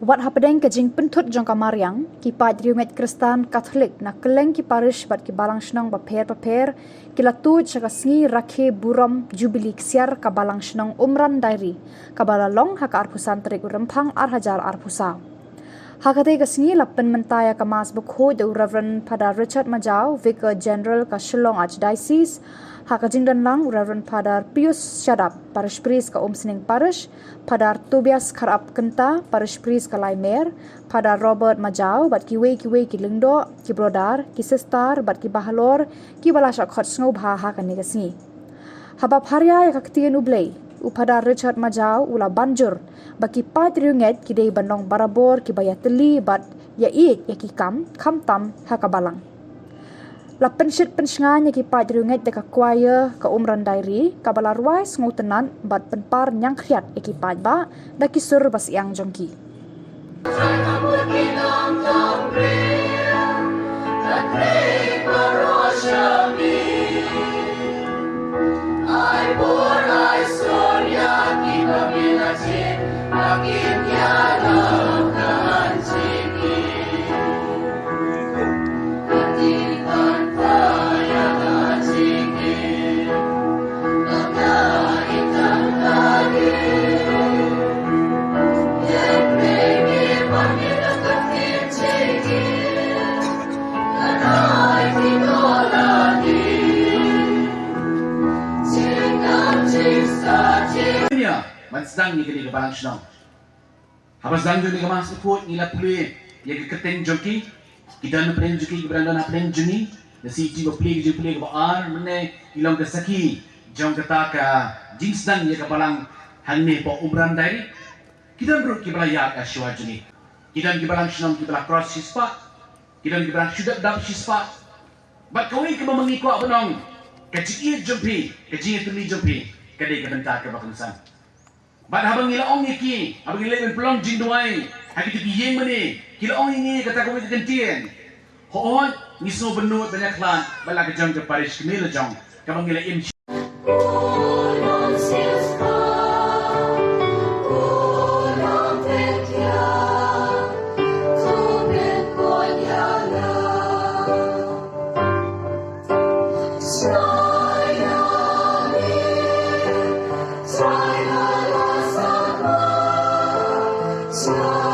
Wat hapadeng kajing pentut jong kamariang, ki pat riunget Kristan Katolik na keleng ki parish bat ki Balang Shnong paper, ki latut syakasngi Rakhe buram Jubilee Ksiar ka Balang Shnong Umran dairi, ka Balalong haka arpusan terik urempang arhajar arpusa. Hakate kasngi lapen mentaya ka mas bukho de Reverend Pada Richard Majau, Vicar General ka Shillong Archdiocese, hakajing dan lang Reverend Pada Pius Syadap, Parish Priest ka Sining Parish, Pada Tobias Karap Kenta, Parish Priest ka Laimer, Pada Robert Majau, bat kiwe ki Lingdo, ki Brodar, ki Sistar, bat ki Bahalor, ki Balasha Khot Sngob hakan ni kasngi. Habab harya ya kaktian ublay, upada Richard Majau ula banjur baki pat riunget ki dei bandong barabor ki bayateli bat ya iik ya ki kam tam haka Balang. La pensyit pensngan ya ki pat riunget deka choir ka Umran dairi ka balarwai sngotenan bat penpar nyang kriat ya ki pat ba da ki sur bas yang jongki. Man sedang ni kini ke Balang Shnong. Habis sedang ni ke mas ikut nila play ya ke keteng joki. Kita nak play joki beranda nak play juni. Nasi jiwa play ke bar mana ilang ke saki. Jom kata ke jing sedang ya ke Balang hanne po Umran dari. Kita beruk ke Balang ke Shua juni. Kita ke Balang Shnong kita cross sispa. Kita ke Balang sudah dap sispa. Bat kawin ke mengikut benong. Kecil jumpi, kecil tuli jumpi. Kadai ke bentar ke bangsa. Bat habang ilaong iki, habang ilaong pelong jing duai, haki tiki yeng mani, kilaong ini kata kau kentien. Hoon, ngisno benut banyak lan, bala ke jong ke parish kemila jong, kabang ilaim. Snow.